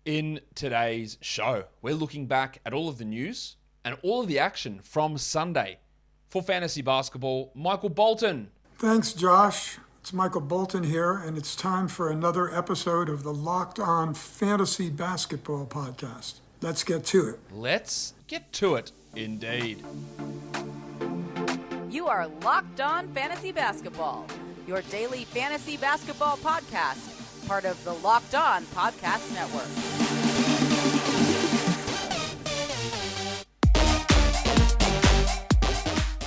In today's show, we're looking back at all of the news and all of the action from Sunday. For fantasy basketball, Michael Bolton. Thanks, Josh. It's Michael Bolton here, and it's time for another episode of the Locked On Fantasy Basketball Podcast. Let's get to it. Let's get to it, indeed. You are Locked On Fantasy Basketball, your daily fantasy basketball podcast, part of the Locked On Podcast Network.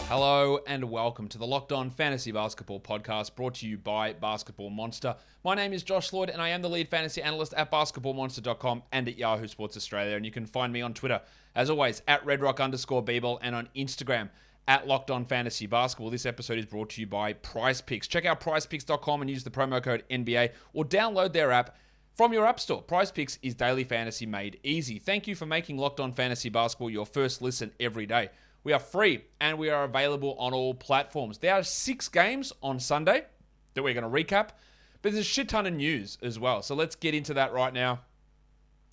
Hello and welcome to the Locked On Fantasy Basketball Podcast, brought to you by Basketball Monster. My name is Josh Lloyd, and I am the lead fantasy analyst at basketballmonster.com and at Yahoo Sports Australia. And you can find me on Twitter, as always, at redrock_Beeble, and on Instagram at Locked On Fantasy Basketball. This episode is brought to you by PrizePicks. Check out PrizePicks.com and use the promo code NBA, or download their app from your app store. PrizePicks is daily fantasy made easy. Thank you for making Locked On Fantasy Basketball your first listen every day. We are free and we are available on all platforms. There are 6 games on Sunday that we're going to recap, but there's a shit ton of news as well. So let's get into that right now,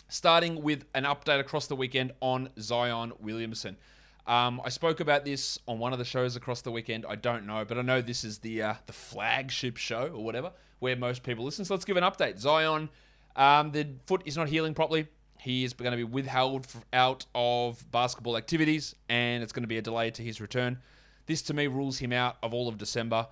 starting with an update across the weekend on Zion Williamson. I spoke about this on one of the shows across the weekend. I don't know, but I know this is the flagship show or whatever where most people listen. So let's give an update. Zion, the foot is not healing properly. He is going to be withheld out of basketball activities, and it's going to be a delay to his return. This, to me, rules him out of all of December.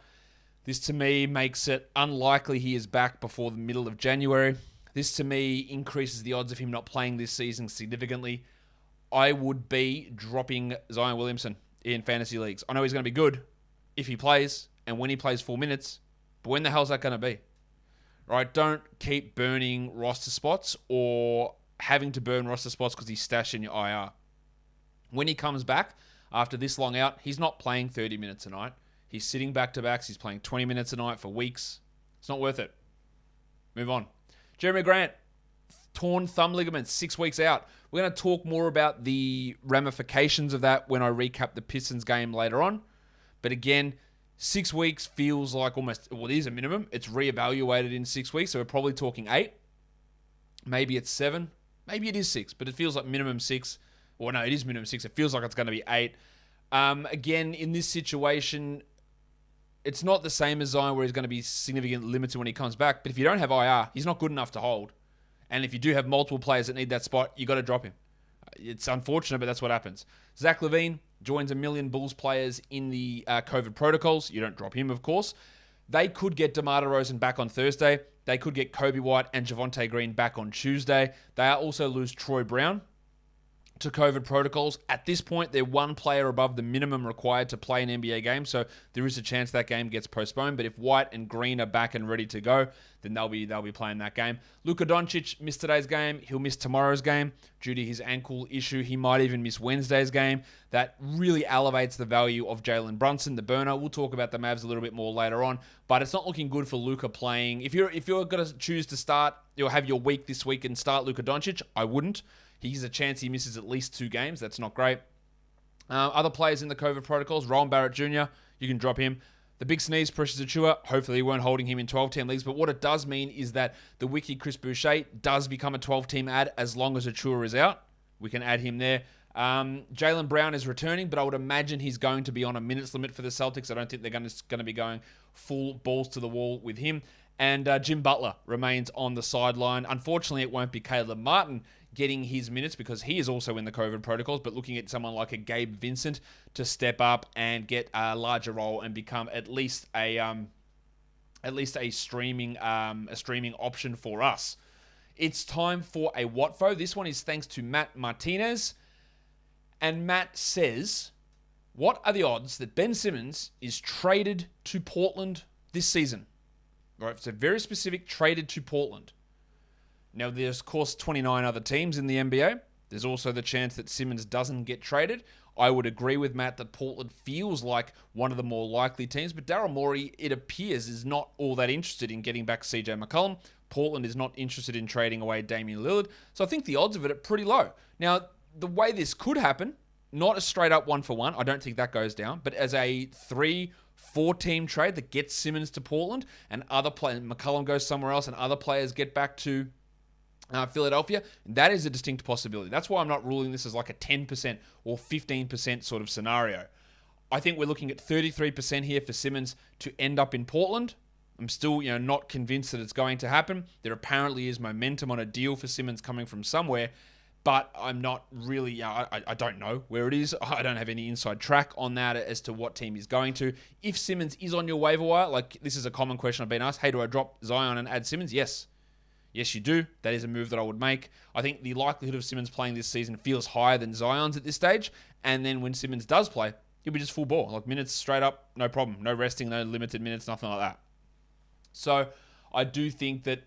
This, to me, makes it unlikely he is back before the middle of January. This, to me, increases the odds of him not playing this season significantly. I would be dropping Zion Williamson in fantasy leagues. I know he's going to be good if he plays and when he plays 4 minutes, but when the hell's that going to be? Right? Don't keep burning roster spots or having to burn roster spots because he's stashed in your IR. When he comes back after this long out, he's not playing 30 minutes a night. He's sitting back-to-backs. He's playing 20 minutes a night for weeks. It's not worth it. Move on. Jeremy Grant, torn thumb ligaments, 6 weeks out. We're going to talk more about the ramifications of that when I recap the Pistons game later on. But again, 6 weeks feels like almost, well, it is a minimum. It's reevaluated in 6 weeks, so we're probably talking 8. Maybe it's 7. Maybe it is 6, but it feels like minimum 6. Well, no, it is minimum 6. It feels like it's going to be 8. Again, in this situation, it's not the same as Zion where he's going to be significantly limited when he comes back. But if you don't have IR, he's not good enough to hold. And if you do have multiple players that need that spot, you got to drop him. It's unfortunate, but that's what happens. Zach LaVine joins a million Bulls players in the COVID protocols. You don't drop him, of course. They could get DeMar DeRozan back on Thursday. They could get Kobe White and Javonte Green back on Tuesday. They also lose Troy Brown to COVID protocols. At this point, they're one player above the minimum required to play an NBA game, so there is a chance that game gets postponed. But if White and Green are back and ready to go, then they'll be playing that game. Luka Doncic missed today's game. He'll miss tomorrow's game due to his ankle issue. He might even miss Wednesday's game. That really elevates the value of Jalen Brunson, the burner. We'll talk about the Mavs a little bit more later on, but it's not looking good for Luka playing. If you're going to choose to start, you'll have your week this week and start Luka Doncic, I wouldn't. He's a chance he misses at least 2 games. That's not great. Other players in the COVID protocols, Rowan Barrett Jr., you can drop him. The big sneeze, Precious Achiuwa, hopefully you weren't holding him in 12-team leagues, but what it does mean is that the wiki Chris Boucher does become a 12-team ad as long as Achiuwa is out. We can add him there. Jalen Brown is returning, but I would imagine he's going to be on a minutes limit for the Celtics. I don't think they're going to be going full balls to the wall with him. And Jim Butler remains on the sideline. Unfortunately, it won't be Caleb Martin getting his minutes because he is also in the COVID protocols, but looking at someone like a Gabe Vincent to step up and get a larger role and become at least a streaming option for us. It's time for a Watfo. This one is thanks to Matt Martinez. And Matt says, what are the odds that Ben Simmons is traded to Portland this season? Right, it's a very specific, traded to Portland. Now, there's, of course, 29 other teams in the NBA. There's also the chance that Simmons doesn't get traded. I would agree with Matt that Portland feels like one of the more likely teams, but Daryl Morey, it appears, is not all that interested in getting back CJ McCollum. Portland is not interested in trading away Damian Lillard. So I think the odds of it are pretty low. Now, the way this could happen, not a straight up 1-for-1, I don't think that goes down, but as a 3-4 team trade that gets Simmons to Portland and other players, McCollum goes somewhere else and other players get back to Philadelphia, that is a distinct possibility. That's why I'm not ruling this as like a 10% or 15% sort of scenario. I think we're looking at 33% here for Simmons to end up in Portland. I'm still, not convinced that it's going to happen. There apparently is momentum on a deal for Simmons coming from somewhere, but I'm not really, I don't know where it is. I don't have any inside track on that as to what team he's going to. If Simmons is on your waiver wire, like this is a common question I've been asked, hey, do I drop Zion and add Simmons? Yes. Yes, you do. That is a move that I would make. I think the likelihood of Simmons playing this season feels higher than Zion's at this stage. And then when Simmons does play, he'll be just full ball. Like minutes straight up, no problem. No resting, no limited minutes, nothing like that. So I do think that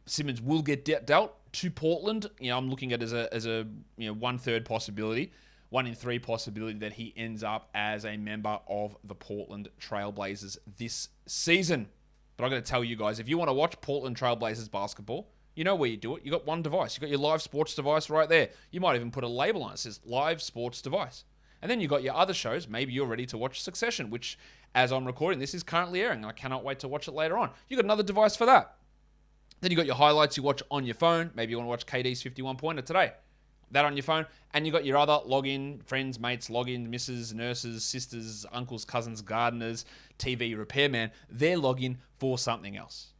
Simmons will get dealt to Portland. I'm looking at it as a 1/3 possibility, 1 in 3 possibility that he ends up as a member of the Portland Trailblazers this season. But I'm going to tell you guys, if you want to watch Portland Trailblazers basketball, you know where you do it. You got one device. You got your live sports device right there. You might even put a label on it that says live sports device. And then you got your other shows. Maybe you're ready to watch Succession, which, as I'm recording this, is currently airing. I cannot wait to watch it later on. You got another device for that. Then you got your highlights you watch on your phone. Maybe you want to watch KD's 51-pointer today. That on your phone. And you got your other login, friends, mates, login, missus, nurses, sisters, uncles, cousins, gardeners, TV repairman. They're login for something else.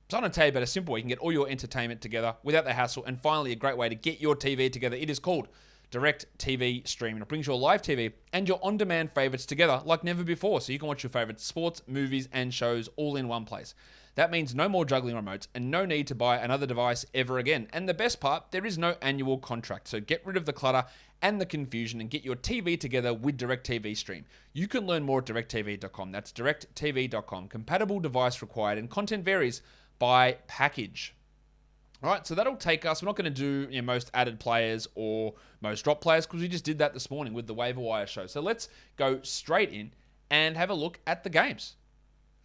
So I'm going to tell you about a simple way you can get all your entertainment together without the hassle. And finally, a great way to get your TV together. It is called Direct TV Streaming. It brings your live TV and your on-demand favorites together like never before. So you can watch your favorite sports, movies, and shows all in one place. That means no more juggling remotes and no need to buy another device ever again. And the best part, there is no annual contract. So get rid of the clutter and the confusion and get your TV together with Direct TV Stream. You can learn more at directtv.com. That's directtv.com. Compatible device required and content varies by package. All right, so that'll take us. We're not going to do most added players or most drop players because we just did that this morning with the waiver wire show. So let's go straight in and have a look at the games.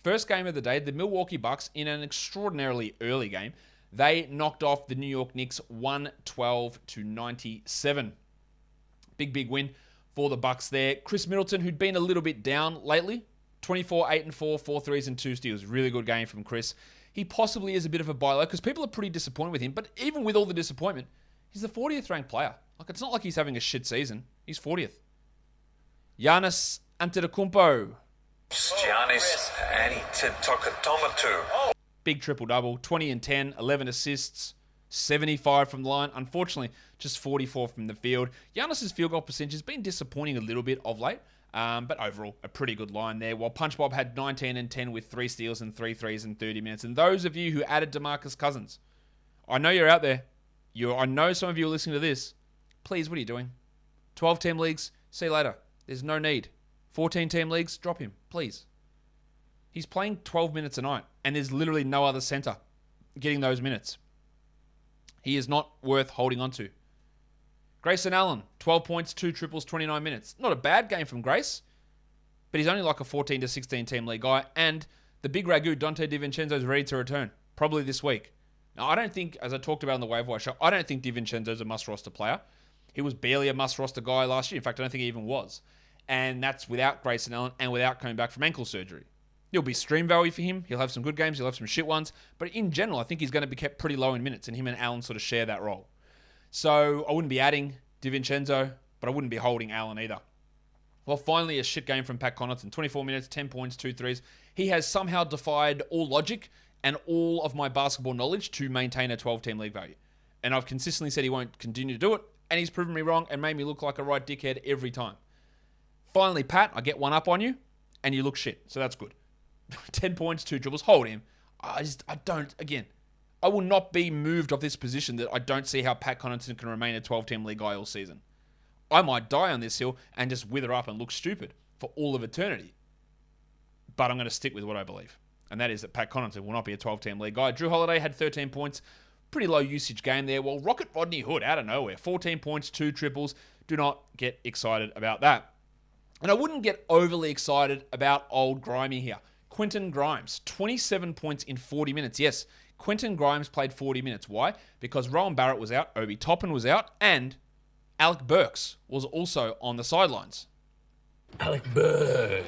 First game of the day, the Milwaukee Bucks in an extraordinarily early game. They knocked off the New York Knicks 112-97. Big win for the Bucks there. Chris Middleton, who'd been a little bit down lately, 24, 8-4, 4 threes and 2 steals. Really good game from Chris. He possibly is a bit of a buy low because people are pretty disappointed with him. But even with all the disappointment, he's the 40th ranked player. Like, it's not like he's having a shit season. He's 40th. Giannis Antetokounmpo. Giannis Antetokounmpo. Big triple-double, 20 and 10, 11 assists, 75 from the line. Unfortunately, just 44 from the field. Giannis's field goal percentage has been disappointing a little bit of late, but overall, a pretty good line there. While Punch Bob had 19 and 10 with 3 steals and 3 threes in 30 minutes. And those of you who added DeMarcus Cousins, I know you're out there. I know some of you are listening to this. Please, what are you doing? 12-team leagues, see you later. There's no need. 14-team leagues, drop him, please. He's playing 12 minutes a night, and there's literally no other center getting those minutes. He is not worth holding on to. Grayson Allen, 12 points, 2 triples, 29 minutes. Not a bad game from Grace, but he's only like a 14 to 16-team league guy, and the big ragu, Dante De Vincenzo, is ready to return, probably this week. Now, I don't think, as I talked about on the waiver wire show, I don't think De Vincenzo's a must-roster player. He was barely a must-roster guy last year. In fact, I don't think he even was. And that's without Grayson Allen and without coming back from ankle surgery. There'll be stream value for him. He'll have some good games. He'll have some shit ones. But in general, I think he's going to be kept pretty low in minutes, and him and Allen sort of share that role. So I wouldn't be adding DiVincenzo, but I wouldn't be holding Allen either. Well, finally, a shit game from Pat Connaughton. 24 minutes, 10 points, 2 threes. He has somehow defied all logic and all of my basketball knowledge to maintain a 12-team league value. And I've consistently said he won't continue to do it, and he's proven me wrong and made me look like a right dickhead every time. Finally, Pat, I get one up on you, and you look shit. So that's good. 10 points, 2 dribbles. Hold him. I will not be moved off this position that I don't see how Pat Connaughton can remain a 12-team league guy all season. I might die on this hill and just wither up and look stupid for all of eternity. But I'm going to stick with what I believe. And that is that Pat Connaughton will not be a 12-team league guy. Drew Holiday had 13 points. Pretty low usage game there. Well, Rocket Rodney Hood out of nowhere. 14 points, 2 triples. Do not get excited about that. And I wouldn't get overly excited about old Grimy here. Quentin Grimes, 27 points in 40 minutes. Yes, Quentin Grimes played 40 minutes. Why? Because Rowan Barrett was out, Obi Toppin was out, and Alec Burks was also on the sidelines. Alec Berg.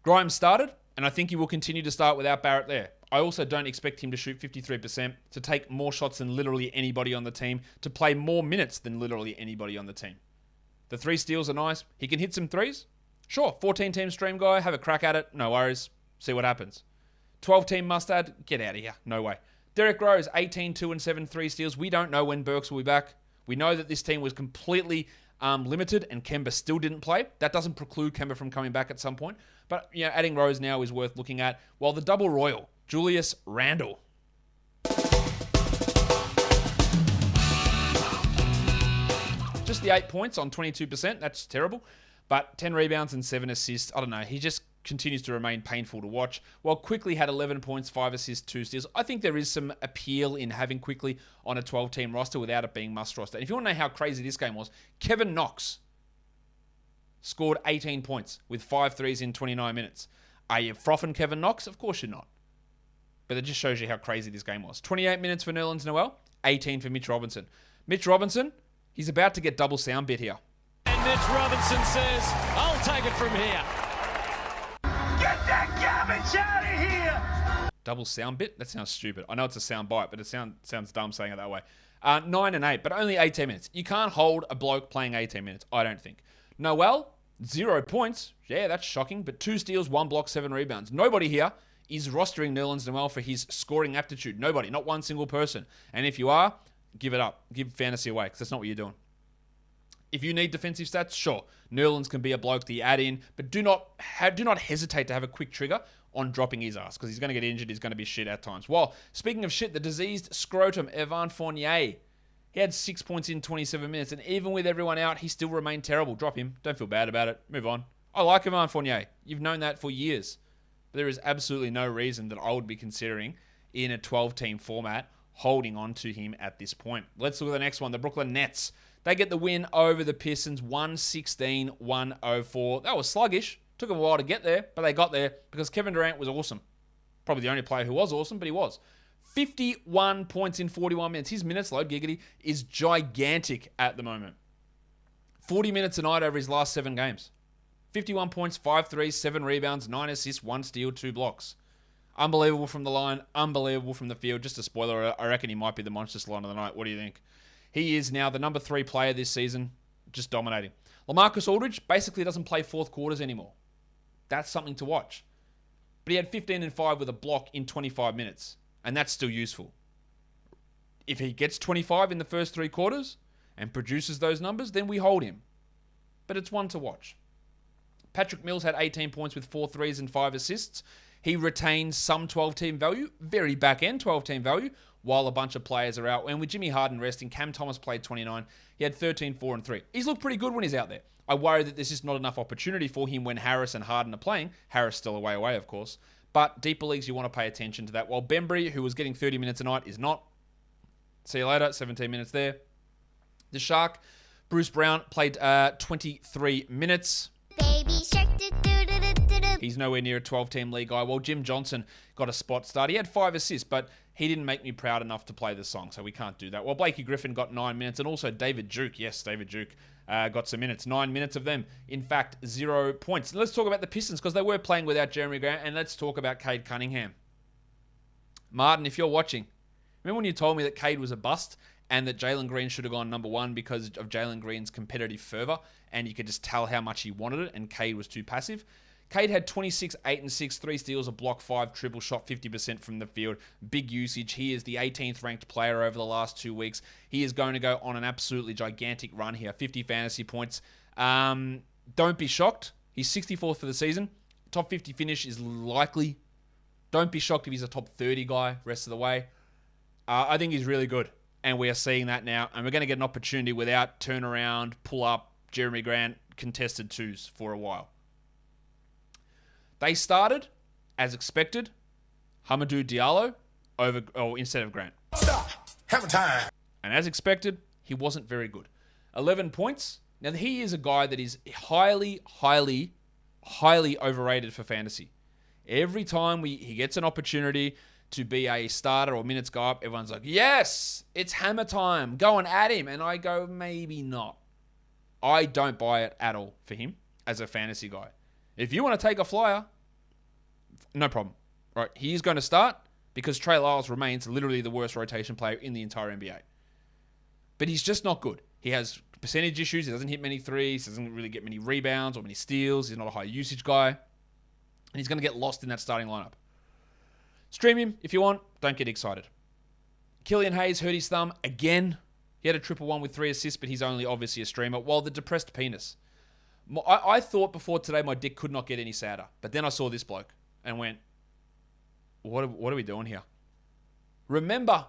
Grimes started, and I think he will continue to start without Barrett there. I also don't expect him to shoot 53%, to take more shots than literally anybody on the team, to play more minutes than literally anybody on the team. The 3 steals are nice. He can hit some threes. Sure, 14-team stream guy, have a crack at it. No worries. See what happens. 12-team must-add, get out of here. No way. Derrick Rose, 18, 2 and 7, 3 steals. We don't know when Burks will be back. We know that this team was completely limited and Kemba still didn't play. That doesn't preclude Kemba from coming back at some point. But adding Rose now is worth looking at. While the double royal, Julius Randle. Just the 8 points on 22%. That's terrible. But 10 rebounds and 7 assists. I don't know. He just continues to remain painful to watch. While Quickly had 11 points, 5 assists, 2 steals. I think there is some appeal in having Quickly on a 12-team roster without it being must roster. And if you want to know how crazy this game was, Kevin Knox scored 18 points with 5 threes in 29 minutes. Are you frothing Kevin Knox? Of course you're not. But it just shows you how crazy this game was. 28 minutes for Nerlens Noel, 18 for Mitch Robinson. Mitch Robinson, he's about to get double sound bit here. And Mitch Robinson says, I'll take it from here. Get that garbage out of here! Double sound bit? That sounds stupid. I know it's a sound bite, but it sounds dumb saying it that way. 9 and 8, but only 18 minutes. You can't hold a bloke playing 18 minutes, I don't think. Noel, 0 points. Yeah, that's shocking, but 2 steals, 1 block, 7 rebounds. Nobody here is rostering Nerlens Noel for his scoring aptitude. Nobody, not one single person. And if you are, give it up. Give fantasy away, because that's not what you're doing. If you need defensive stats, sure, Nerlens can be a bloke that you add in, but do not hesitate to have a quick trigger on dropping his ass, because he's going to get injured, he's going to be shit at times. Well, speaking of shit, the diseased scrotum, Evan Fournier, he had 6 points in 27 minutes, and even with everyone out, he still remained terrible. Drop him. Don't feel bad about it. Move on. I like Evan Fournier. You've known that for years. But there is absolutely no reason that I would be considering in a 12-team format holding on to him at this point. Let's look at the next one. The Brooklyn Nets. They get the win over the Pistons, 116-104. That was sluggish. Took them a while to get there, but they got there because Kevin Durant was awesome. Probably the only player who was awesome, but he was. 51 points in 41 minutes. His minutes load, giggity, is gigantic at the moment. 40 minutes a night over his last 7 games. 51 points, 5 threes, 7 rebounds, 9 assists, 1 steal, 2 blocks. Unbelievable from the line, unbelievable from the field. Just a spoiler, I reckon he might be the monstrous line of the night. What do you think? He is now the number 3 player this season, just dominating. LaMarcus Aldridge basically doesn't play fourth quarters anymore. That's something to watch. But he had 15 and 5 with a block in 25 minutes, and that's still useful. If he gets 25 in the first 3 quarters and produces those numbers, then we hold him. But it's one to watch. Patrick Mills had 18 points with 4 threes and 5 assists. He retains some 12-team value, very back-end 12-team value, while a bunch of players are out. And with Jimmy Harden resting, Cam Thomas played 29. He had 13, 4, and 3. He's looked pretty good when he's out there. I worry that there's just not enough opportunity for him when Harris and Harden are playing. Harris still away, of course. But deeper leagues, you want to pay attention to that. While Bembry, who was getting 30 minutes a night, is not. See you later, 17 minutes there. The Shark, Bruce Brown, played 23 minutes. Baby shark, He's nowhere near a 12-team league guy. Well, Jim Johnson got a spot start. He had 5 assists, but he didn't make me proud enough to play the song, so we can't do that. Well, Blakey Griffin got 9 minutes, and also David Duke. Yes, David Duke got some minutes. 9 minutes of them. In fact, 0 points. Let's talk about the Pistons, because they were playing without Jeremy Grant, and let's talk about Cade Cunningham. Martin, if you're watching, remember when you told me that Cade was a bust and that Jalen Green should have gone number 1 because of Jalen Green's competitive fervor, and you could just tell how much he wanted it, and Cade was too passive? Cade had 26, 8 and 6, 3 steals, a block, 5 triple shot, 50% from the field. Big usage. He is the 18th ranked player over the last 2 weeks. He is going to go on an absolutely gigantic run here. 50 fantasy points. Don't be shocked. He's 64th for the season. Top 50 finish is likely. Don't be shocked if he's a top 30 guy rest of the way. I think he's really good. And we are seeing that now. And we're going to get an opportunity without turnaround, pull up, Jeremy Grant, contested 2s for a while. They started, as expected, Hamidou Diallo instead of Grant. Stop. Have a time. And as expected, he wasn't very good. 11 points. Now, he is a guy that is highly, highly, highly overrated for fantasy. Every time he gets an opportunity to be a starter or minutes go up, everyone's like, yes, it's hammer time. Go and add him. And I go, maybe not. I don't buy it at all for him as a fantasy guy. If you want to take a flyer, no problem. Right, he is going to start. because Trey Lyles remains literally the worst rotation player in the entire NBA. But he's just not good. He has percentage issues. He doesn't hit many threes. He doesn't really get many rebounds or many steals. He's not a high usage guy. And he's going to get lost in that starting lineup. Stream him if you want. Don't get excited. Killian Hayes hurt his thumb again. He had a 1-1 with 3 assists, but he's only obviously a streamer. While the depressed penis. I thought before today my dick could not get any sadder. But then I saw this bloke and went, what are we doing here? Remember.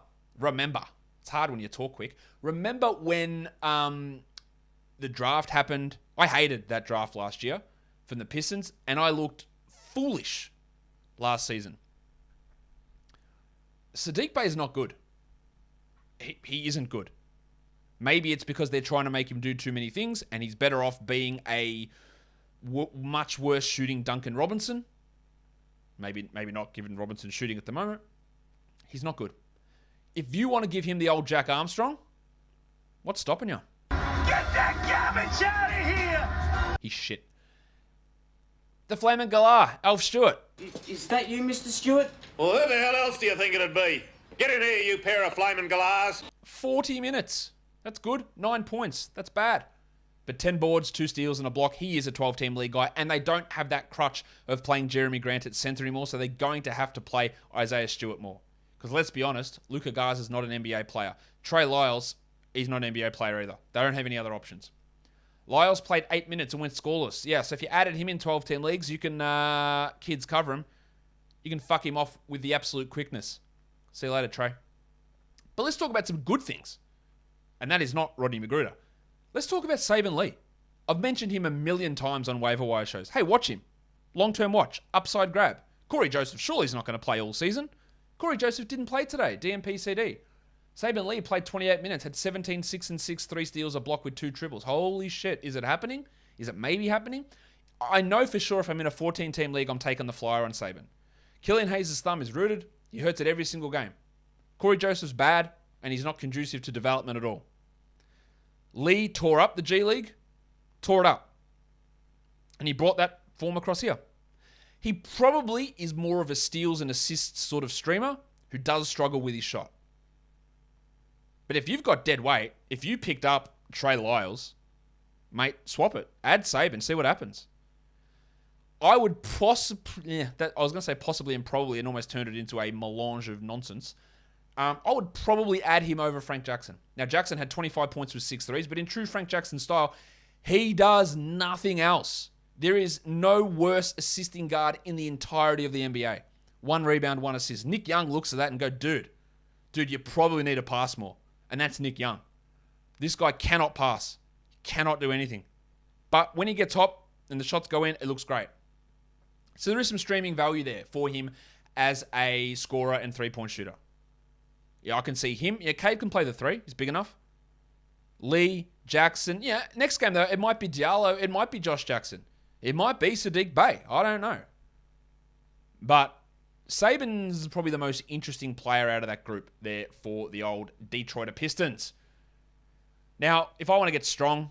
It's hard when you talk quick. Remember when the draft happened? I hated that draft last year from the Pistons, and I looked foolish last season. Saddiq Bey is not good. He isn't good. Maybe it's because they're trying to make him do too many things, and he's better off being a much worse shooting Duncan Robinson. Maybe not given Robinson shooting at the moment. He's not good. If you want to give him the old Jack Armstrong, what's stopping you? Get that garbage out of here! He's shit. The Flaming Galah, Alf Stewart. Is that you, Mr. Stewart? Well, who the hell else do you think it'd be? Get in here, you pair of flaming galahs. 40 minutes. That's good. 9 points. That's bad. But 10 boards, 2 steals, and a block. He is a 12-team league guy, and they don't have that crutch of playing Jeremy Grant at center anymore, so they're going to have to play Isaiah Stewart more. Because let's be honest, Luka Garza's not an NBA player. Trey Lyles, he's not an NBA player either. They don't have any other options. Lyles played 8 minutes and went scoreless. Yeah, so if you added him in 12-team leagues, you can, kids cover him. You can fuck him off with the absolute quickness. See you later, Trey. But let's talk about some good things. And that is not Rodney Magruder. Let's talk about Saban Lee. I've mentioned him a million times on waiver wire shows. Hey, watch him. Long-term watch. Upside grab. Corey Joseph surely he's not going to play all season. Corey Joseph didn't play today. DNP-CD. Saban Lee played 28 minutes, had 17, 6 and 6, 3 steals, a block with 2 triples. Holy shit. Is it happening? Is it maybe happening? I know for sure if I'm in a 14-team league, I'm taking the flyer on Saban. Killian Hayes' thumb is rooted. He hurts it every single game. Corey Joseph's bad, and he's not conducive to development at all. Lee tore up the G League. Tore it up. And he brought that form across here. He probably is more of a steals and assists sort of streamer who does struggle with his shot. But if you've got dead weight, if you picked up Trey Lyles, mate, swap it. Add Saban, see what happens. I would possibly, I was going to say possibly and probably, and almost turned it into a melange of nonsense. I would probably add him over Frank Jackson. Now, Jackson had 25 points with 6 threes, but in true Frank Jackson style, he does nothing else. There is no worse assisting guard in the entirety of the NBA. 1 rebound, 1 assist. Nick Young looks at that and go, dude, you probably need to pass more. And that's Nick Young. This guy cannot pass. Cannot do anything. But when he gets hot and the shots go in, it looks great. So there is some streaming value there for him as a scorer and 3-point shooter. Yeah, I can see him. Yeah, Cade can play the 3. He's big enough. Lee, Jackson. Yeah, next game, though, it might be Diallo. It might be Josh Jackson. It might be Saddiq Bey. I don't know. But Saban's probably the most interesting player out of that group there for the old Detroit Pistons. Now, if I want to get strong,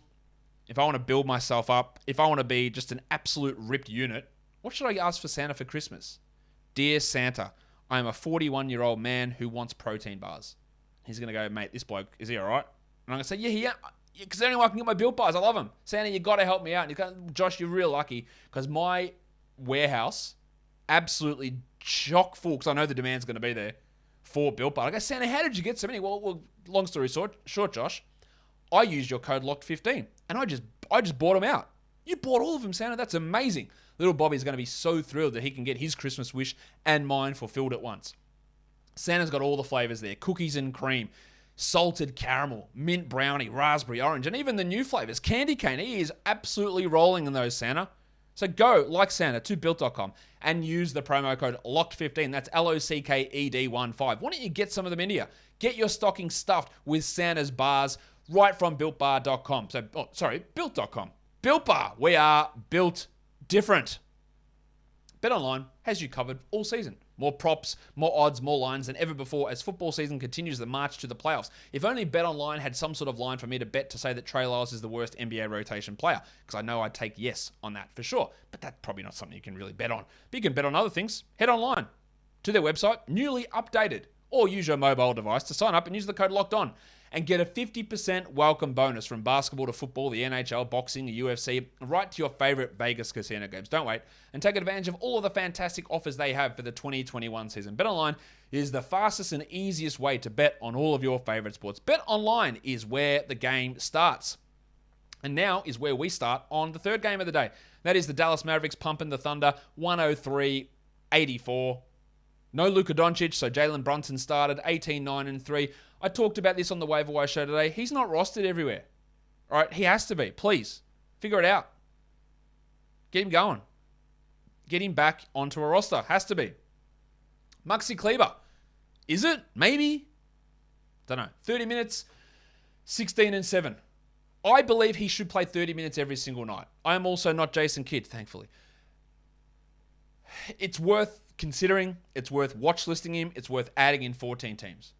if I want to build myself up, if I want to be just an absolute ripped unit, what should I ask for Santa for Christmas? Dear Santa, I am a 41-year-old man who wants protein bars. He's going to go, mate, this bloke, is he all right? And I'm going to say, yeah, because anyway, I can get my Built Bars. I love them. Santa, you got to help me out. And you go, Josh, you're real lucky because my warehouse absolutely chock full, because I know the demand's going to be there for Built Bar. I go, Santa, how did you get so many? Well, long story short, Josh, I used your code LOCKED15, and I just bought them out. You bought all of them, Santa. That's amazing. Little Bobby's going to be so thrilled that he can get his Christmas wish and mine fulfilled at once. Santa's got all the flavors there. Cookies and cream, salted caramel, mint brownie, raspberry orange, and even the new flavors. Candy cane. He is absolutely rolling in those, Santa. So go, like Santa, to Built.com and use the promo code LOCKED15. That's LOCKED15. Why don't you get some of them into you? Get your stocking stuffed with Santa's bars right from BuiltBar.com. Built.com. Built Bar. We are built different. BetOnline has you covered all season. More props, more odds, more lines than ever before as football season continues the march to the playoffs. If only BetOnline had some sort of line for me to bet to say that Trey Lyles is the worst NBA rotation player, because I know I'd take yes on that for sure. But that's probably not something you can really bet on. But you can bet on other things. Head online. to their website, newly updated, or use your mobile device to sign up and use the code LOCKEDON and get a 50% welcome bonus from basketball to football, the NHL, boxing, the UFC, right to your favorite Vegas casino games. Don't wait and take advantage of all of the fantastic offers they have for the 2021 season. BetOnline is the fastest and easiest way to bet on all of your favorite sports. BetOnline is where the game starts. And now is where we start on the third game of the day. That is the Dallas Mavericks pumping the Thunder 103-84. No Luka Doncic, so Jalen Brunson started 18-9-3. I talked about this on the waiver wire show today. He's not rostered everywhere. All right, he has to be. Please, figure it out. Get him going. Get him back onto a roster. Has to be. Maxi Kleber. Is it? Maybe? Don't know. 30 minutes, 16-7. I believe he should play 30 minutes every single night. I am also not Jason Kidd, thankfully. It's worth considering. It's worth watch listing him. It's worth adding in 14 teams.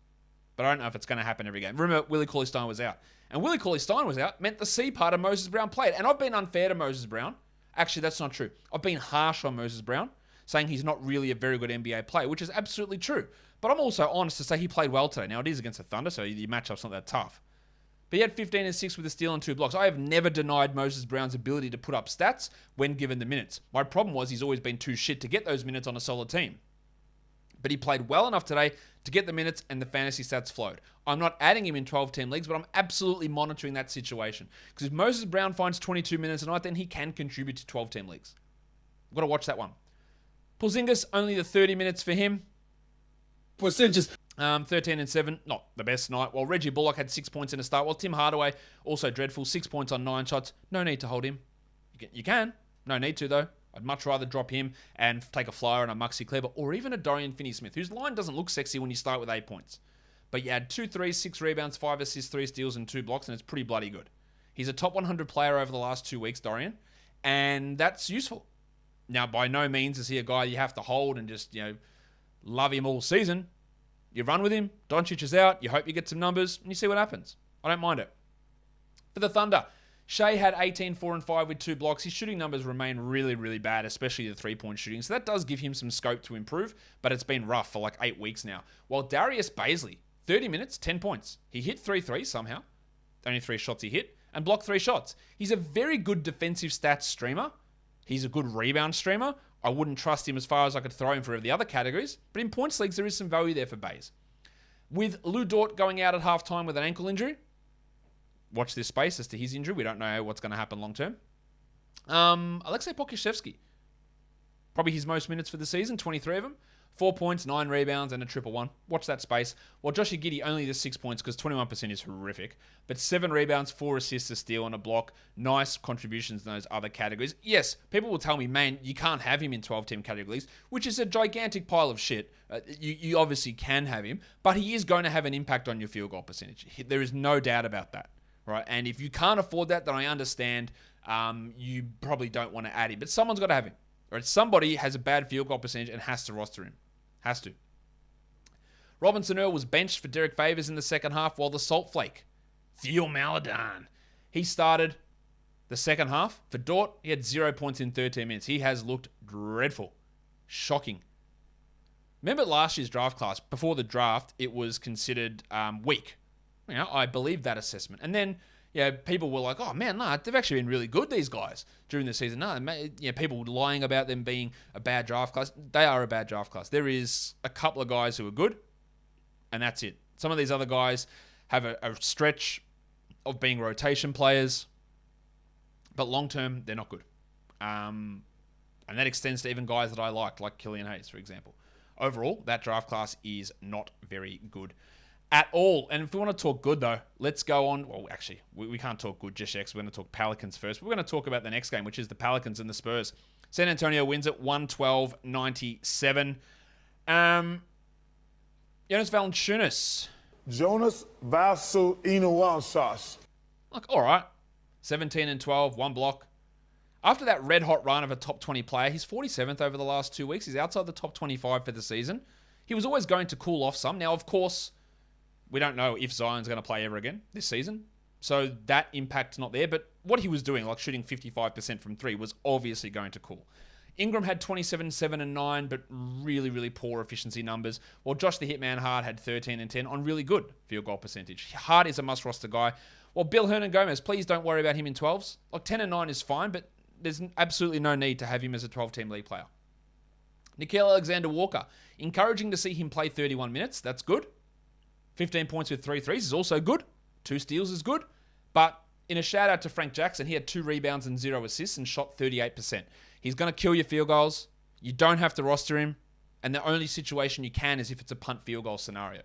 But I don't know if it's going to happen every game. Remember, Willie Caulistein was out. And Willie Caulistein was out meant the C part of Moses Brown played. And I've been unfair to Moses Brown. Actually, that's not true. I've been harsh on Moses Brown, saying he's not really a very good NBA player, which is absolutely true. But I'm also honest to say he played well today. Now, it is against the Thunder, so your matchup's not that tough. But he had 15 and 6 with a steal and 2 blocks. I have never denied Moses Brown's ability to put up stats when given the minutes. My problem was he's always been too shit to get those minutes on a solid team. But he played well enough today to get the minutes and the fantasy stats flowed. I'm not adding him in 12-team leagues, but I'm absolutely monitoring that situation. Because if Moses Brown finds 22 minutes a night, then he can contribute to 12-team leagues. I've got to watch that one. Porzingis, only the 30 minutes for him. Porzingis. 13-7, not the best night. While Reggie Bullock had 6 points in a start. While Tim Hardaway, also dreadful, 6 points on 9 shots. No need to hold him. You can. No need to, though. I'd much rather drop him and take a flyer on a Maxi Kleber or even a Dorian Finney-Smith, whose line doesn't look sexy when you start with 8 points. But you add 2 threes, 6 rebounds, 5 assists, 3 steals, and 2 blocks, and it's pretty bloody good. He's a top 100 player over the last 2 weeks, Dorian, and that's useful. Now, by no means is he a guy you have to hold and just, love him all season. You run with him, Doncic is out, you hope you get some numbers, and you see what happens. I don't mind it. For the Thunder, Shea had 18, 4, and 5 with 2 blocks. His shooting numbers remain really, really bad, especially the 3-point shooting. So that does give him some scope to improve, but it's been rough for like 8 weeks now. While Darius Bazley, 30 minutes, 10 points. He hit 3 threes somehow. Only 3 shots he hit, and blocked 3 shots. He's a very good defensive stats streamer. He's a good rebound streamer. I wouldn't trust him as far as I could throw him for the other categories, but in points leagues, there is some value there for Baze. With Lou Dort going out at halftime with an ankle injury, watch this space as to his injury. We don't know what's going to happen long term. Alexey Pokaszewski, probably his most minutes for the season, 23 of them. 4 points, 9 rebounds, and a 1-1. Watch that space. While Joshie Giddey only the 6 points because 21% is horrific. But 7 rebounds, 4 assists, a steal, and a block. Nice contributions in those other categories. Yes, people will tell me, man, you can't have him in 12-team categories, which is a gigantic pile of shit. You obviously can have him, but he is going to have an impact on your field goal percentage. There is no doubt about that. Right? And if you can't afford that, then I understand you probably don't want to add him. But someone's got to have him. Right? Somebody has a bad field goal percentage and has to roster him. Has to. Robinson Earl was benched for Derek Favors in the second half, while the Salt Flake, Theo Maledon, he started the second half. For Dort, he had 0 points in 13 minutes. He has looked dreadful. Shocking. Remember last year's draft class? Before the draft, it was considered weak. I believe that assessment. And then, people were like, oh man, nah, they've actually been really good, these guys, during the season. No, people lying about them being a bad draft class. They are a bad draft class. There is a couple of guys who are good, and that's it. Some of these other guys have a stretch of being rotation players, but long-term, they're not good. And that extends to even guys that I liked, like Killian Hayes, for example. Overall, that draft class is not very good at all. And if we want to talk good, though, let's go on. Well, actually, we can't talk good just yet. We're going to talk Pelicans first. We're going to talk about the next game, which is the Pelicans and the Spurs. San Antonio wins it 112-97. Jonas Valanciunas. Jonas Valanciunas. Like, all right. 17 and 12, 1 block. After that red-hot run of a top 20 player, he's 47th over the last 2 weeks. He's outside the top 25 for the season. He was always going to cool off some. Now, of course, we don't know if Zion's going to play ever again this season. So that impact's not there. But what he was doing, like shooting 55% from 3, was obviously going to cool. Ingram had 27, 7, and 9, but really, really poor efficiency numbers. While Josh the Hitman Hart had 13 and 10 on really good field goal percentage. Hart is a must-roster guy. Well, Bill Hernan-Gomez, please don't worry about him in 12s. Like 10 and 9 is fine, but there's absolutely no need to have him as a 12-team league player. Nickeil Alexander-Walker, encouraging to see him play 31 minutes. That's good. 15 points with 3 threes is also good. 2 steals is good. But in a shout out to Frank Jackson, he had 2 rebounds and 0 assists and shot 38%. He's going to kill your field goals. You don't have to roster him. And the only situation you can is if it's a punt field goal scenario.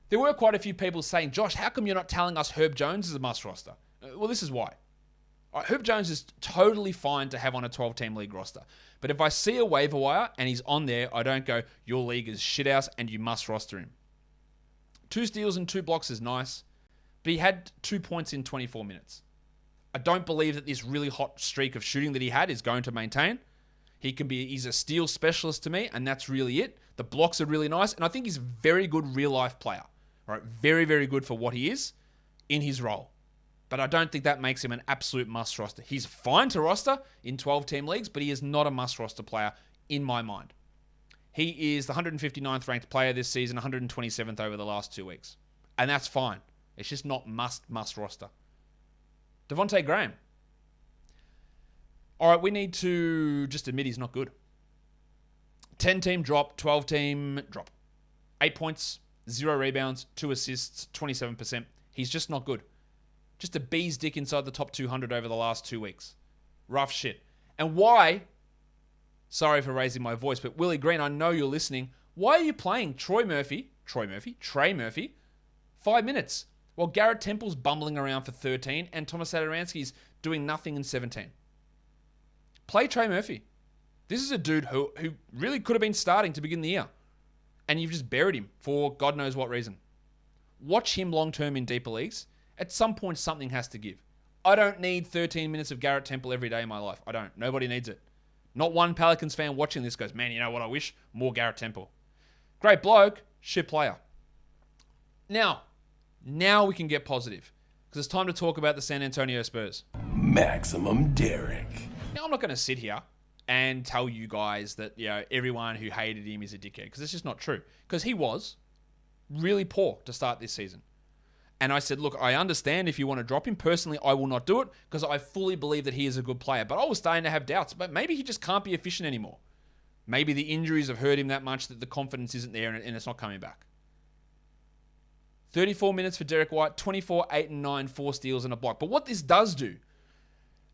There were quite a few people saying, Josh, how come you're not telling us Herb Jones is a must roster? Well, this is why. Herb Jones is totally fine to have on a 12-team league roster. But if I see a waiver wire and he's on there, I don't go, your league is shithouse and you must roster him. 2 steals and 2 blocks is nice. But he had 2 points in 24 minutes. I don't believe that this really hot streak of shooting that he had is going to maintain. He's a steal specialist to me, and that's really it. The blocks are really nice, and I think he's a very good real-life player. Right? Very, very good for what he is in his role. But I don't think that makes him an absolute must roster. He's fine to roster in 12-team leagues, but he is not a must roster player in my mind. He is the 159th ranked player this season, 127th over the last 2 weeks. And that's fine. It's just not must roster. Devontae Graham. All right, we need to just admit he's not good. 10-team drop, 12-team drop. 8 points, 0 rebounds, 2 assists, 27%. He's just not good. Just a bee's dick inside the top 200 over the last 2 weeks. Rough shit. And why, sorry for raising my voice, but Willie Green, I know you're listening. Why are you playing Trey Murphy, 5 minutes, while Garrett Temple's bumbling around for 13 and Thomas Satoransky's doing nothing in 17? Play Trey Murphy. This is a dude who really could have been starting to begin the year. And you've just buried him for God knows what reason. Watch him long-term in deeper leagues. At some point, something has to give. I don't need 13 minutes of Garrett Temple every day in my life. I don't. Nobody needs it. Not one Pelicans fan watching this goes, man, you know what I wish? More Garrett Temple. Great bloke, shit player. Now we can get positive. Because it's time to talk about the San Antonio Spurs. Maximum Derrick. Now, I'm not going to sit here and tell you guys that everyone who hated him is a dickhead. Because it's just not true. Because he was really poor to start this season. And I said, look, I understand if you want to drop him. Personally, I will not do it because I fully believe that he is a good player. But I was starting to have doubts. But maybe he just can't be efficient anymore. Maybe the injuries have hurt him that much that the confidence isn't there and it's not coming back. 34 minutes for Derrick White, 24, 8 and 9, 4 steals and a block. But what this does do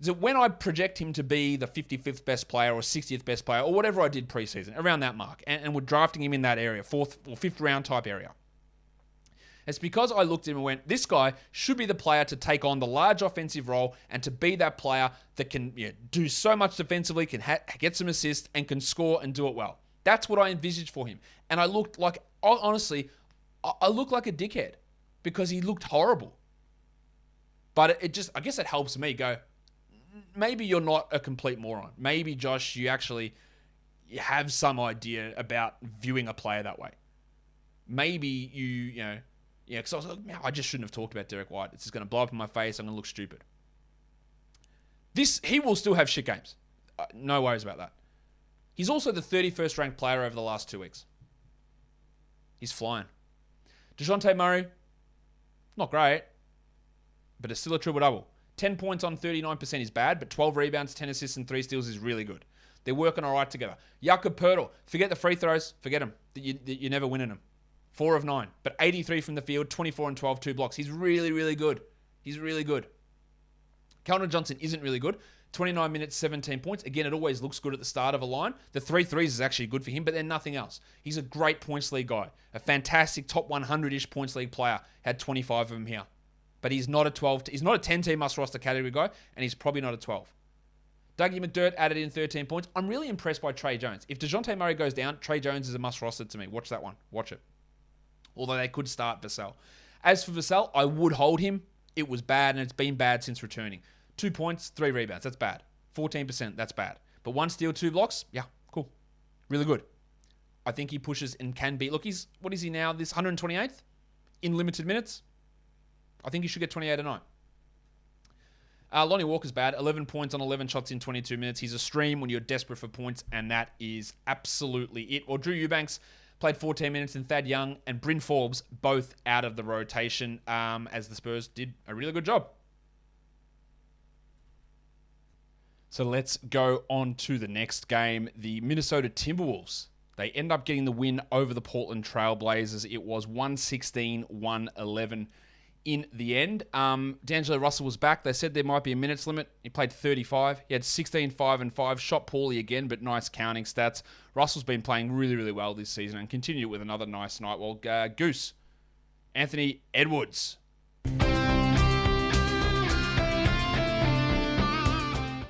is that when I project him to be the 55th best player or 60th best player or whatever I did preseason, around that mark, and we're drafting him in that area, 4th or 5th round type area, it's because I looked at him and went, this guy should be the player to take on the large offensive role and to be that player that can do so much defensively, can get some assists, and can score and do it well. That's what I envisaged for him. And I looked like, honestly, I looked like a dickhead because he looked horrible. But I guess it helps me go, maybe you're not a complete moron. Maybe, Josh, you have some idea about viewing a player that way. Maybe because I was like, man, I just shouldn't have talked about Derrick White. It's just going to blow up in my face. I'm going to look stupid. He will still have shit games. No worries about that. He's also the 31st ranked player over the last 2 weeks. He's flying. DeJounte Murray, not great, but it's still a triple-double. 10 points on 39% is bad, but 12 rebounds, 10 assists, and 3 steals is really good. They're working all right together. Jakob Poeltl, forget the free throws. Forget them. You're never winning them. 4 of 9, but 83 from the field, 24 and 12, 2 blocks. He's really, really good. He's really good. Keldon Johnson isn't really good. 29 minutes, 17 points. Again, it always looks good at the start of a line. The 3 threes is actually good for him, but then nothing else. He's a great points league guy. A fantastic top 100-ish points league player. Had 25 of them here. But he's not a 12. He's not a 10-team must-roster category guy, and he's probably not a 12. Dougie McDirt added in 13 points. I'm really impressed by Trey Jones. If DeJounte Murray goes down, Trey Jones is a must-roster to me. Watch that one. Watch it. Although they could start Vassell. As for Vassell, I would hold him. It was bad, and it's been bad since returning. 2 points, 3 rebounds. That's bad. 14%. That's bad. But 1 steal, 2 blocks. Yeah, cool. Really good. I think he pushes and can be. Look, what is he now? This 128th in limited minutes. I think he should get 28 a night. Lonnie Walker's bad. 11 points on 11 shots in 22 minutes. He's a stream when you're desperate for points, and that is absolutely it. Well, Drew Eubanks played 14 minutes, and Thad Young and Bryn Forbes both out of the rotation as the Spurs did a really good job. So let's go on to the next game. The Minnesota Timberwolves. They end up getting the win over the Portland Trail Blazers. It was 116-111 in the end. D'Angelo Russell was back. They said there might be a minutes limit. He played 35. He had 16, 5, and 5. Shot poorly again, but nice counting stats. Russell's been playing really, really well this season and continued with another nice night. Well, Goose, Anthony Edwards.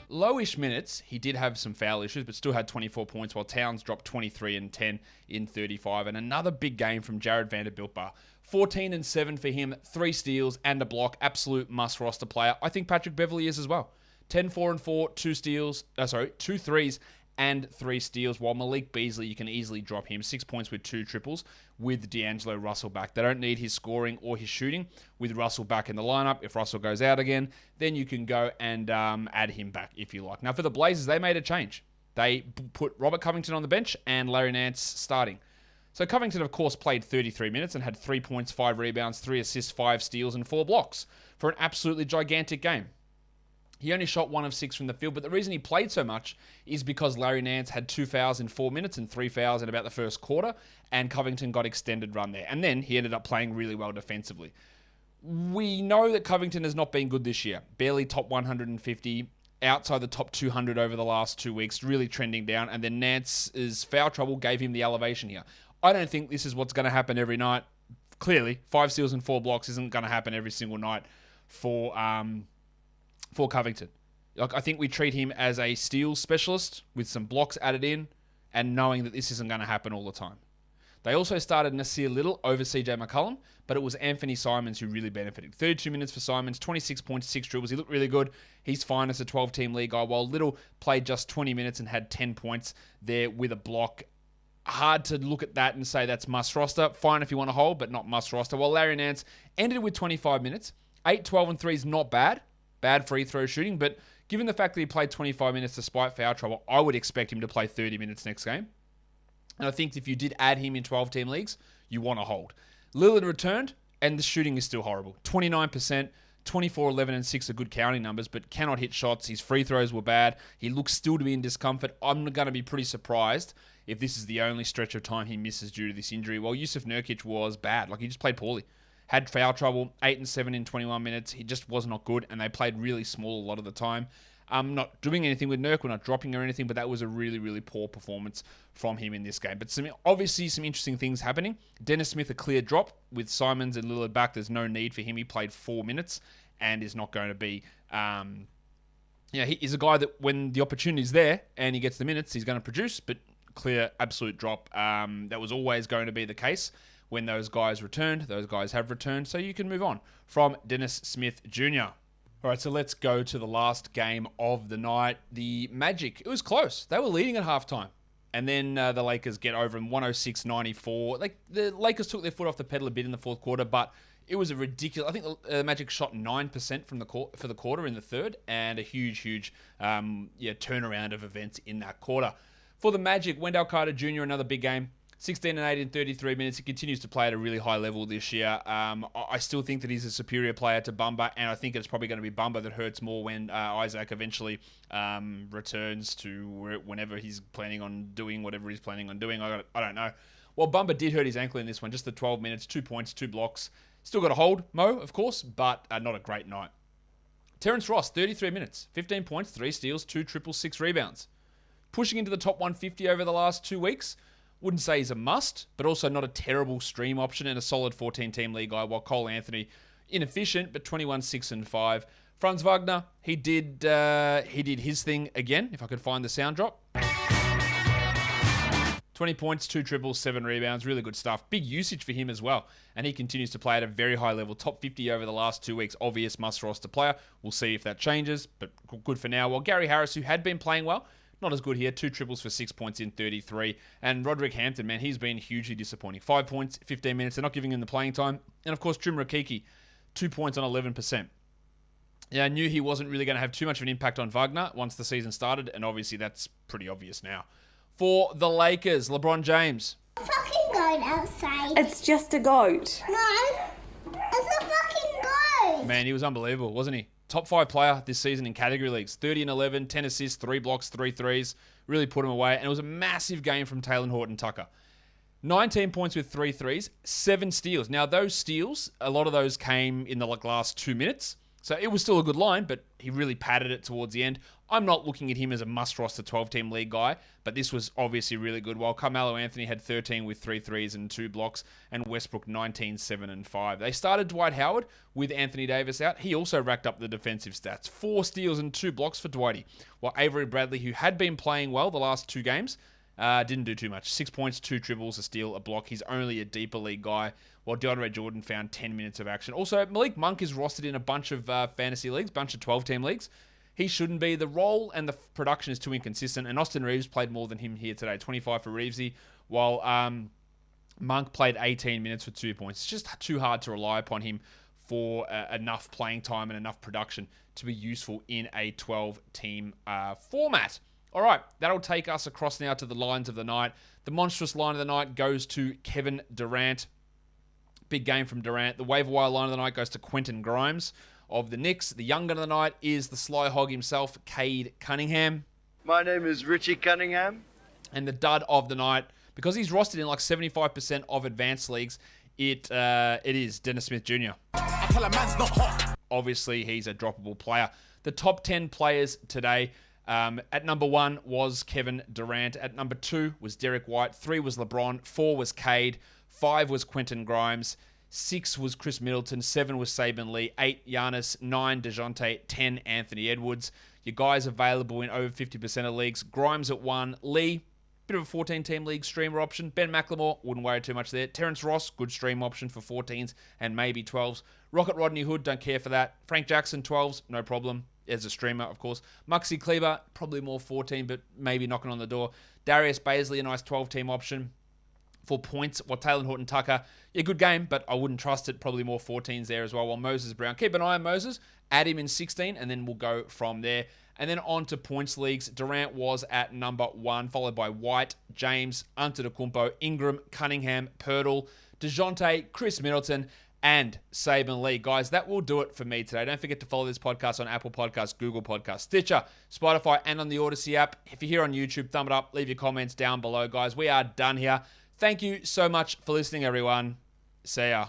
Lowish minutes, he did have some foul issues, but still had 24 points, while Towns dropped 23 and 10 in 35. And another big game from Jared Vanderbilt. 14 and 7 for him, 3 steals and a block. Absolute must roster player. I think Patrick Beverley is as well. 10, 4, and 4, 2 threes and 3 steals, while Malik Beasley, you can easily drop him. 6 points with 2 triples with D'Angelo Russell back. They don't need his scoring or his shooting. With Russell back in the lineup, if Russell goes out again, then you can go and add him back if you like. Now, for the Blazers, they made a change. They put Robert Covington on the bench and Larry Nance starting. So Covington, of course, played 33 minutes and had 3 points, 5 rebounds, 3 assists, 5 steals, and 4 blocks for an absolutely gigantic game. He only shot 1 of 6 from the field, but the reason he played so much is because Larry Nance had 2 fouls in 4 minutes and 3 fouls in about the first quarter, and Covington got extended run there. And then he ended up playing really well defensively. We know that Covington has not been good this year. Barely top 150, outside the top 200 over the last 2 weeks, really trending down, and then Nance's foul trouble gave him the elevation here. I don't think this is what's going to happen every night. Clearly, 5 steals and 4 blocks isn't going to happen every single night for Covington. I think we treat him as a steals specialist with some blocks added in and knowing that this isn't going to happen all the time. They also started Nasir Little over CJ McCollum, but it was Anthony Simons who really benefited. 32 minutes for Simons, 26 points, 6 dribbles. He looked really good. He's fine as a 12-team league guy, while Little played just 20 minutes and had 10 points there with a block. Hard to look at that and say that's must roster. Fine if you want to hold, but not must roster. While Larry Nance ended with 25 minutes. 8, 12, and 3 is not bad. Bad free throw shooting, but given the fact that he played 25 minutes despite foul trouble, I would expect him to play 30 minutes next game. And I think if you did add him in 12-team leagues, you want to hold. Lillard returned, and the shooting is still horrible. 29%, 24, 11, and 6 are good counting numbers, but cannot hit shots. His free throws were bad. He looks still to be in discomfort. I'm going to be pretty surprised if this is the only stretch of time he misses due to this injury. Well, Yusuf Nurkic was bad. He just played poorly. Had foul trouble, 8 and 7 in 21 minutes. He just was not good, and they played really small a lot of the time. I'm not doing anything with Nurk. We're not dropping or anything, but that was a really, really poor performance from him in this game. But obviously some interesting things happening. Dennis Smith, a clear drop. With Simons and Lillard back, there's no need for him. He played 4 minutes and is not going to be... he's a guy that when the opportunity's there and he gets the minutes, he's going to produce, but clear, absolute drop. That was always going to be the case. When those guys returned, those guys have returned, so you can move on from Dennis Smith Jr. All right, so let's go to the last game of the night. The Magic, it was close. They were leading at halftime. And then the Lakers get over them 106-94. The Lakers took their foot off the pedal a bit in the fourth quarter, but it was a ridiculous... I think the Magic shot 9% for the quarter in the third, and a huge turnaround of events in that quarter. For the Magic, Wendell Carter Jr., another big game. 16 and 8 in 33 minutes. He continues to play at a really high level this year. I still think that he's a superior player to Bumba, and I think it's probably going to be Bumba that hurts more when Isaac eventually returns to whenever he's planning on doing whatever he's planning on doing. I don't know. Well, Bumba did hurt his ankle in this one. Just the 12 minutes, 2 points, 2 blocks. Still got a hold, Mo, of course, but not a great night. Terence Ross, 33 minutes, 15 points, 3 steals, 2 triples, 6 rebounds. Pushing into the top 150 over the last 2 weeks. Wouldn't say he's a must, but also not a terrible stream option and a solid 14-team league guy, while Cole Anthony, inefficient, but 21, 6, and 5. Franz Wagner, he did his thing again, if I could find the sound drop. 20 points, 2 triples, 7 rebounds, really good stuff. Big usage for him as well, and he continues to play at a very high level, top 50 over the last 2 weeks. Obvious must-roster player. We'll see if that changes, but good for now. While Gary Harris, who had been playing well, not as good here. 2 triples for 6 points in 33. And Roderick Hampton, man, he's been hugely disappointing. 5 points, 15 minutes. They're not giving him the playing time. And, of course, Trim Rakiki, 2 points on 11%. Yeah, I knew he wasn't really going to have too much of an impact on Wagner once the season started, and obviously that's pretty obvious now. For the Lakers, LeBron James. Fucking goat outside. It's just a goat. No, it's a fucking goat. Man, he was unbelievable, wasn't he? Top 5 player this season in category leagues. 30 and 11, 10 assists, 3 blocks, 3 threes. Really put him away, and it was a massive game from Taylor Horton-Tucker. 19 points with 3 threes, 7 steals. Now, those steals, a lot of those came in the last 2 minutes. So it was still a good line, but he really padded it towards the end. I'm not looking at him as a must-roster 12-team league guy, but this was obviously really good. While Carmelo Anthony had 13 with 3 threes and 2 blocks, and Westbrook 19, 7, and 5. They started Dwight Howard with Anthony Davis out. He also racked up the defensive stats. 4 steals and 2 blocks for Dwighty. While Avery Bradley, who had been playing well the last 2 games, didn't do too much. 6 points, 2 dribbles, a steal, a block. He's only a deeper league guy, while DeAndre Jordan found 10 minutes of action. Also, Malik Monk is rostered in a bunch of fantasy leagues, bunch of 12-team leagues. He shouldn't be. The role and the production is too inconsistent, and Austin Reeves played more than him here today, 25 for Reevesy, while Monk played 18 minutes for 2 points. It's just too hard to rely upon him for enough playing time and enough production to be useful in a 12-team format. All right, that'll take us across now to the lines of the night. The monstrous line of the night goes to Kevin Durant. Big game from Durant. The waiver wire line of the night goes to Quentin Grimes of the Knicks. The young gun of the night is the sly hog himself, Cade Cunningham. My name is Richie Cunningham. And the dud of the night, because he's rostered in like 75% of advanced leagues, it is Dennis Smith Jr. Obviously, he's a droppable player. The top 10 players today, at number 1 was Kevin Durant. At number 2 was Derrick White. 3 was LeBron. 4 was Cade. 5 was Quentin Grimes. 6 was Chris Middleton. 7 was Saban Lee. 8 Giannis. 9 DeJounte. 10 Anthony Edwards. Your guys available in over 50% of leagues. Grimes at 1. Lee, bit of a 14-team league streamer option. Ben McLemore, wouldn't worry too much there. Terence Ross, good stream option for 14s and maybe 12s. Rocket Rodney Hood, don't care for that. Frank Jackson, 12s, no problem. As a streamer, of course. Muxie Kleber, probably more 14, but maybe knocking on the door. Darius Baisley, a nice 12-team option for points. While Taylor Horton-Tucker, yeah, good game, but I wouldn't trust it. Probably more 14s there as well. While Moses Brown, keep an eye on Moses. Add him in 16, and then we'll go from there. And then on to points leagues. Durant was at number 1, followed by White, James, Antetokounmpo, Ingram, Cunningham, Pirtle, DeJounte, Chris Middleton, and Saban Lee. Guys, that will do it for me today. Don't forget to follow this podcast on Apple Podcasts, Google Podcasts, Stitcher, Spotify, and on the Odyssey app. If you're here on YouTube, thumb it up. Leave your comments down below, guys. We are done here. Thank you so much for listening, everyone. See ya.